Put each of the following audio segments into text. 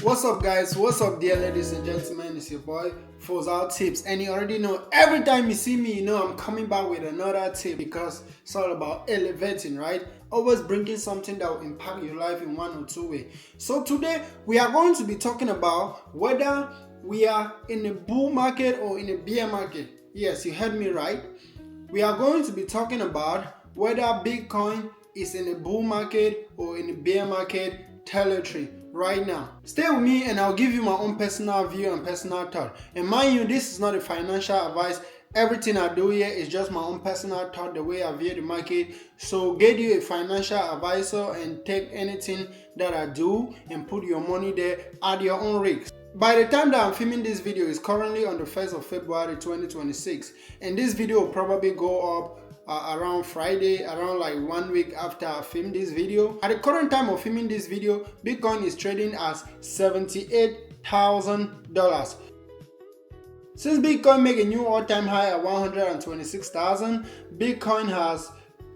What's up, guys? What's up, dear ladies and gentlemen? It's your boy FozaoTips, and you already know every time you see me, you know I'm coming back with another tip because it's all about elevating, right? Always bringing something that will impact your life in one or two ways. So today we are going to be talking about whether we are in a bull market or in a bear market. Yes, you heard me right. We are going to be talking about whether Bitcoin is in a bull market or in a bear market territory right now. Stay with me and I'll give you my own personal view and personal thought. And mind you, this is not a financial advice. Everything I do here is just my own personal thought, the way I view the market. So get you a financial advisor and take anything that I do and put your money there at your own risk. By the time that I'm filming this video, is currently on the 1st of February 2026, and this video will probably go up around Friday, around like 1 week after I filmed this video. At the current time of filming this video, Bitcoin is trading as $78,000. Since Bitcoin made a new all-time high at 126,000, Bitcoin has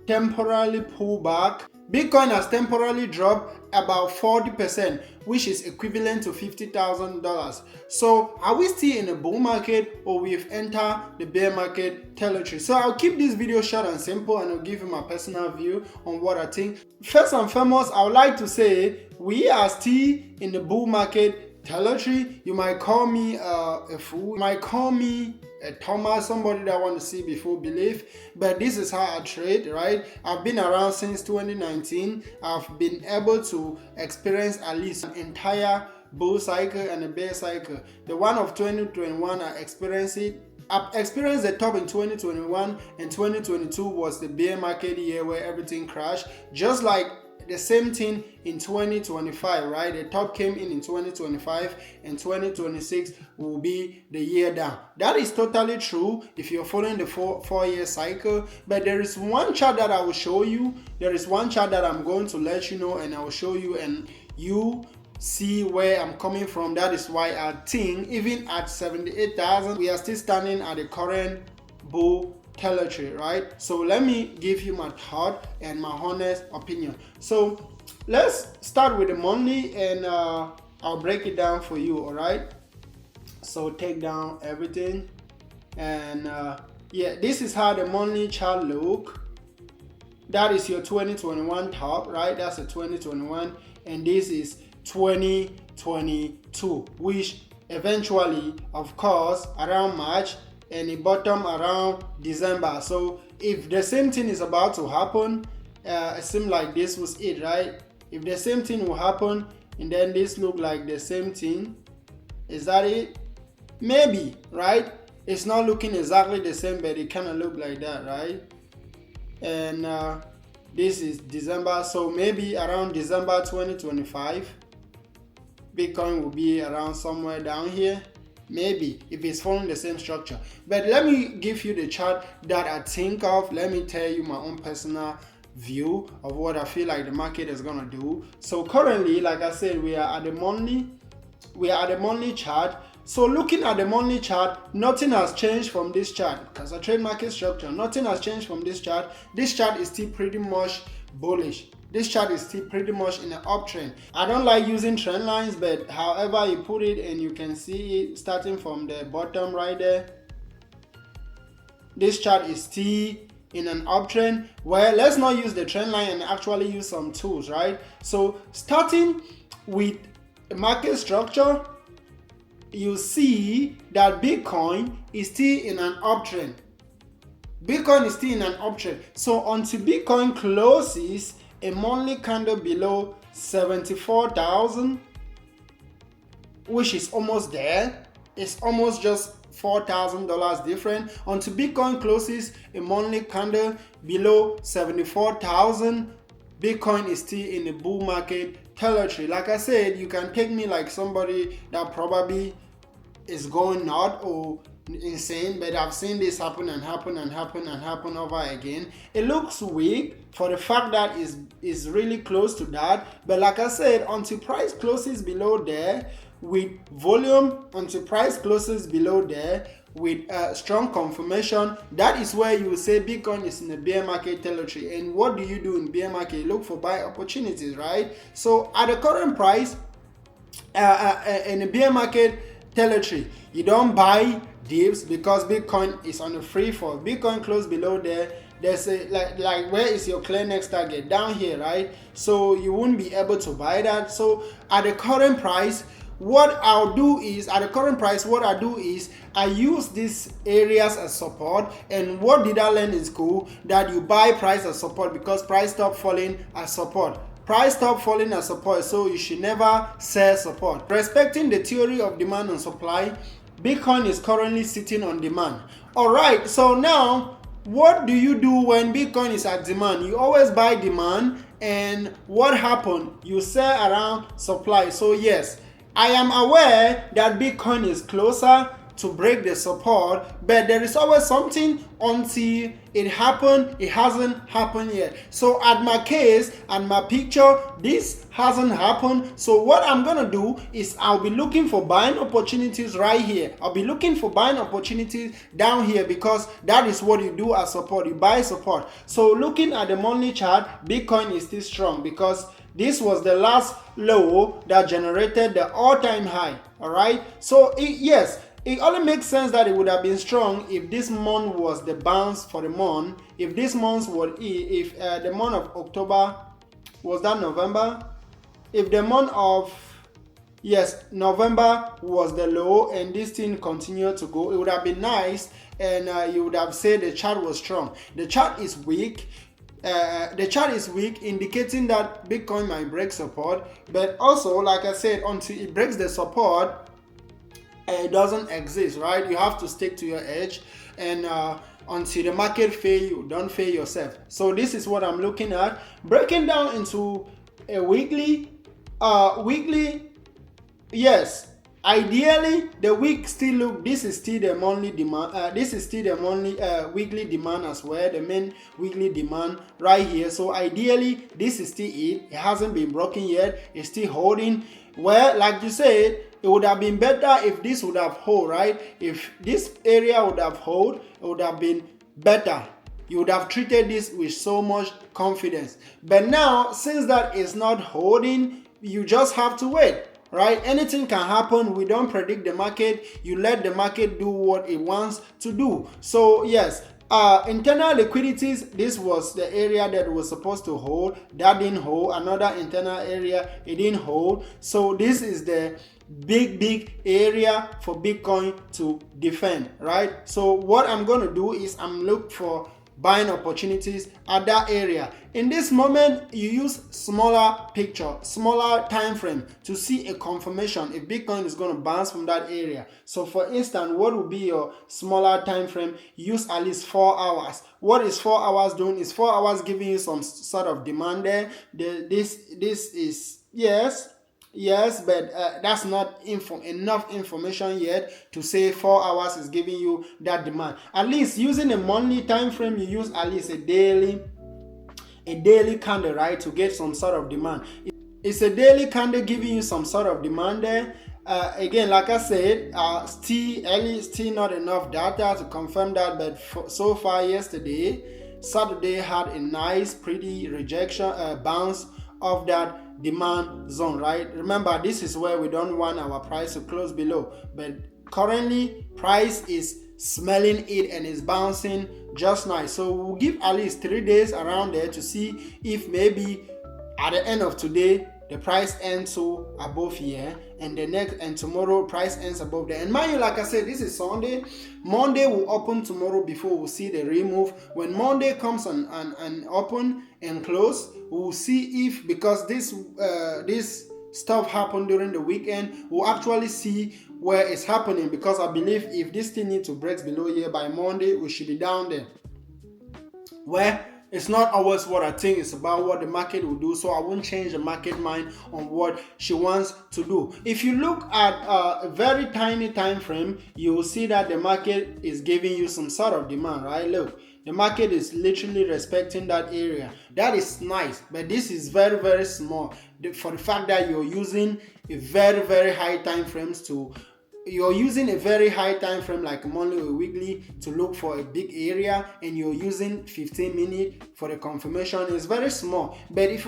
temporarily pulled back. Bitcoin has temporarily dropped about 40%, which is equivalent to $50,000. So are we still in a bull market or we've entered the bear market territory? So I'll keep this video short and simple and I'll give you my personal view on what I think. First and foremost, I would like to say we are still in the bull market territory. You might call me a fool, you might call me a Thomas, somebody that want to see before believe, but this is how I trade, right? I've been around since 2019. I've been able to experience at least an entire bull cycle and a bear cycle. The one of 2021, I experienced it. I've experienced the top in 2021, and 2022 was the bear market year where everything crashed, just like the same thing in 2025, right? The top came in 2025, and 2026 will be the year down. That is totally true if you're following the four-year cycle. But there is one chart that I will show you. There is one chart that I'm going to let you know, and I will show you, and you see where I'm coming from. That is why I think even at 78,000, we are still standing at the current bull territory, right? So let me give you my thought and my honest opinion. So let's start with the monthly, and I'll break it down for you. All right, so take down everything, and yeah, this is how the monthly chart look. That is your 2021 top, right? That's a 2021, and this is 2022, which eventually, of course, around March, and it bottom around December. So if the same thing is about to happen, it seems like this was it, right? If the same thing will happen and then this look like the same thing, is that it? Maybe, right? It's not looking exactly the same, but it kind of look like that, right? And this is December, so maybe around December 2025, Bitcoin will be around somewhere down here. Maybe if it's following the same structure. But let me give you the chart that I think of. Let me tell you my own personal view of what I feel like the market is gonna do. So currently, like I said, we are at the monthly chart. So looking at the monthly chart, nothing has changed from this chart because I trade market structure. Nothing has changed from this chart. This chart is still pretty much bullish. This chart is still pretty much in an uptrend. I don't like using trend lines, but however you put it, and you can see it starting from the bottom right there. This chart is still in an uptrend. Well, let's not use the trend line and actually use some tools, right? So starting with the market structure, you see that Bitcoin is still in an uptrend. Bitcoin is still in an uptrend. So until Bitcoin closes a monthly candle below 74,000, which is almost there, it's almost just $4,000 different. Until Bitcoin closes a monthly candle below 74,000, Bitcoin is still in the bull market territory. Like I said, you can take me like somebody that probably is going nuts or insane, but I've seen this happen and happen and happen and happen over again. It looks weak for the fact that is really close to that, but like I said, until price closes below there with volume, until price closes below there with strong confirmation, that is where you will say Bitcoin is in the bear market territory. And what do you do in bear market? You look for buy opportunities, right? So at the current price, in a bear market territory, you don't buy dips because Bitcoin is on a free fall. Bitcoin closed below there. There's a like where is your clear next target? Down here, right? So you won't be able to buy that. So at the current price, what I'll do is I use these areas as support. And what did I learn in school? That you buy price as support because price stop falling as support. Price stop falling as support, so you should never sell support. Respecting the theory of demand and supply, Bitcoin is currently sitting on demand. Alright, so now what do you do when Bitcoin is at demand? You always buy demand, and what happened? You sell around supply. So yes, I am aware that Bitcoin is closer to break the support, but there is always something until it happened. It hasn't happened yet. So at my case and my picture, this hasn't happened. So what I'm gonna do is I'll be looking for buying opportunities right here. I'll be looking for buying opportunities down here because that is what you do as support. You buy support. So looking at the monthly chart, Bitcoin is still strong because this was the last low that generated the all-time high. All right. So yes, it only makes sense that it would have been strong if this month was the bounce for the month. If this month was, if the month of October, was that November? If the month of, yes, November was the low and this thing continued to go, it would have been nice, and you would have said the chart was strong. The chart is weak. Indicating that Bitcoin might break support, but also, like I said, until it breaks the support, it doesn't exist, right? You have to stick to your edge, and until the market fail you, don't fail yourself. So this is what I'm looking at, breaking down into a weekly. Yes, ideally the week still look, this is still the monthly demand, this is still the monthly weekly demand as well, the main weekly demand right here. So ideally this is still it hasn't been broken yet, it's still holding. Well, like you said, it would have been better if this would have hold, right? If this area would have hold, it would have been better. You would have treated this with so much confidence. But now, since that is not holding, you just have to wait, right? Anything can happen. We don't predict the market. You let the market do what it wants to do. So yes, internal liquidities, this was the area that was supposed to hold. That didn't hold. Another internal area, it didn't hold. So this is the big area for Bitcoin to defend, right? So what I'm going to do is I'm look for buying opportunities at that area. In this moment, you use smaller picture, smaller time frame to see a confirmation if Bitcoin is going to bounce from that area. So for instance, what would be your smaller time frame? Use at least 4 hours. What is 4 hours doing? Is 4 hours giving you some sort of demand there? This is, yes, but that's not enough information yet to say 4 hours is giving you that demand. At least using a monthly time frame, you use at least a daily candle, right, to get some sort of demand. It's a daily candle giving you some sort of demand there. Again, like I said, still not enough data to confirm that, but so far yesterday, Saturday had a nice, pretty rejection bounce of that demand zone, right? Remember, this is where we don't want our price to close below, but currently price is smelling it and is bouncing just nice. So we'll give at least 3 days around there to see if maybe at the end of today the price ends so above here, and the next and tomorrow price ends above there. And mind you, like I said, this is Sunday. Monday will open tomorrow before we'll see the remove. When Monday comes and open and close, we'll see if, because this stuff happened during the weekend, we'll actually see where it's happening, because I believe if this thing needs to break below here by Monday, we should be down there. Where it's not always what I think, it's about what the market will do. So I won't change the market mind on what she wants to do. If you look at a very tiny time frame, you will see that the market is giving you some sort of demand, right? Look, the market is literally respecting that area. That is nice, but this is very small for the fact that you're using a very high time frames to. You're using a very high time frame like monthly or weekly to look for a big area, and you're using 15 minutes for the confirmation. It's very small. But if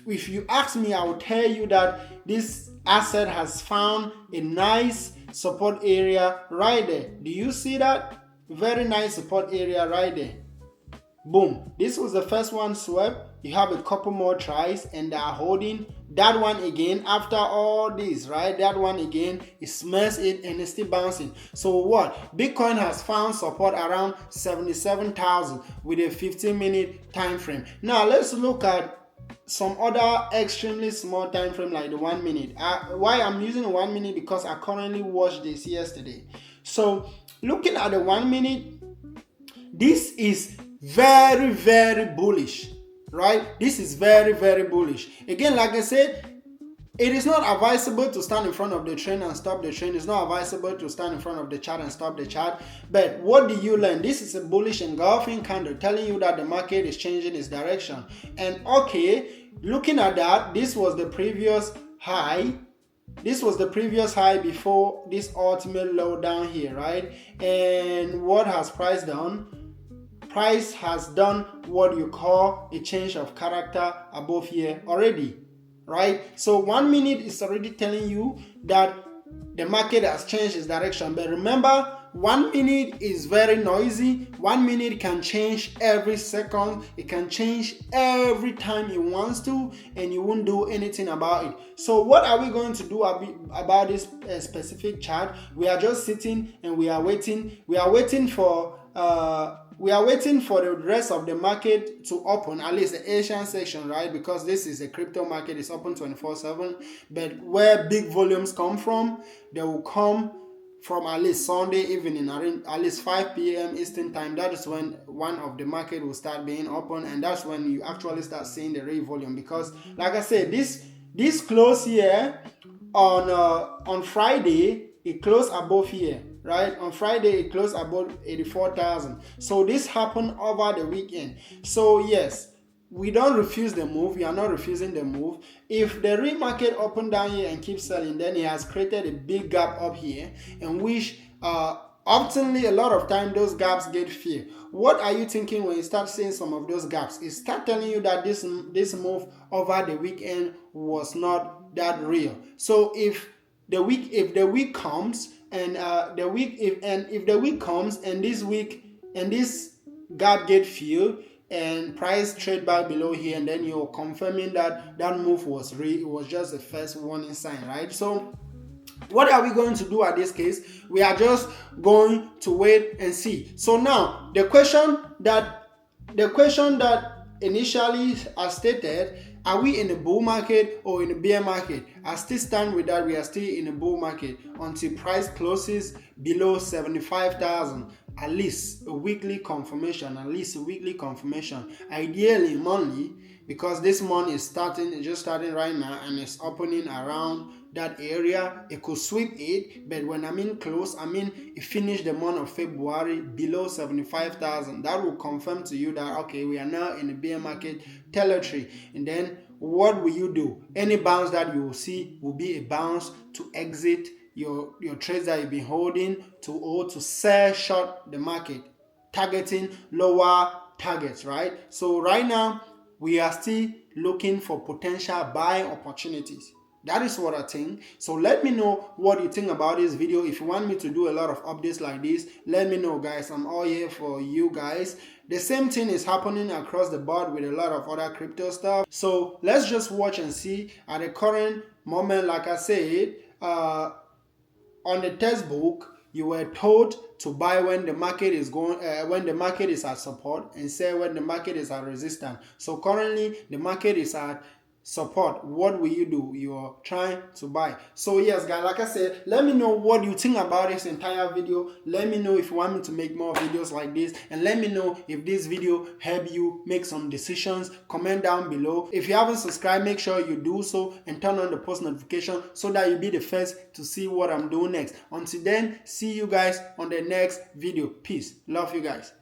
you ask me, I will tell you that this asset has found a nice support area right there. Do you see that? Very nice support area right there. Boom. This was the first one swept. You have a couple more tries and they are holding that one again after all this, right? That one again, it smashed it and it's still bouncing. So what? Bitcoin has found support around 77,000 with a 15-minute time frame. Now let's look at some other extremely small time frame like the 1 minute. Why I'm using the 1 minute? Because I currently watched this yesterday. So looking at the 1 minute, this is very, very bullish, right? This is very, very bullish. Again, like I said, it is not advisable to stand in front of the trend and stop the trend. It's not advisable to stand in front of the chart and stop the chart. But what do you learn? This is a bullish engulfing candle telling you that the market is changing its direction. And okay, looking at that, this was the previous high. This was the previous high before this ultimate low down here, right? And what has price done? Price has done what you call a change of character above here already, right? So 1 minute is already telling you that the market has changed its direction. But remember, 1 minute is very noisy. 1 minute can change every second. It can change every time it wants to, and you won't do anything about it. So what are we going to do about this specific chart? We are just sitting and we are waiting. We are waiting for the rest of the market to open, at least the Asian section, right? Because this is a crypto market, it's open 24/7. But where big volumes come from, they will come from at least Sunday evening, at least 5 p.m. Eastern time. That is when one of the market will start being open, and that's when you actually start seeing the real volume. Because, like I said, this close here on Friday, it closed above here. Right, on Friday it closed above 84,000. So this happened over the weekend. So yes, we don't refuse the move. We are not refusing the move. If the real market open down here and keep selling, then it has created a big gap up here, in which oftenly a lot of time those gaps get filled. What are you thinking when you start seeing some of those gaps? It start telling you that this move over the weekend was not that real. So if the week comes and if the week comes and this gap get filled and price trade back below here, and then you're confirming that move was real, it was just the first warning sign, right? So what are we going to do at this case? We are just going to wait and see. So now the question that initially I stated, are we in a bull market or in a bear market? I still stand with that. We are still in a bull market until price closes below 75,000. At least a weekly confirmation. Ideally monthly, because this month is just starting right now and it's opening around that area. It could sweep it, but when I mean close, I mean it finished the month of February below 75,000. That will confirm to you that okay, we are now in the bear market territory. And then what will you do? Any bounce that you will see will be a bounce to exit your trades that you've been holding to sell short the market, targeting lower targets, right? So right now we are still looking for potential buying opportunities. That is what I think. So let me know what you think about this video. If you want me to do a lot of updates like this, let me know, guys. I'm all here for you guys. The same thing is happening across the board with a lot of other crypto stuff. So let's just watch and see. At the current moment, like I said, on the textbook, you were told to buy when the market is when the market is at support, and sell when the market is at resistance. So currently the market is at support. What will you do? You're trying to buy. So yes, guys, like I said, let me know what you think about this entire video. Let me know if you want me to make more videos like this, and let me know if this video helped you make some decisions. Comment down below. If you haven't subscribed, make sure you do so and turn on the post notification so that you'll be the first to see what I'm doing next. Until then, see you guys on the next video. Peace. Love you guys.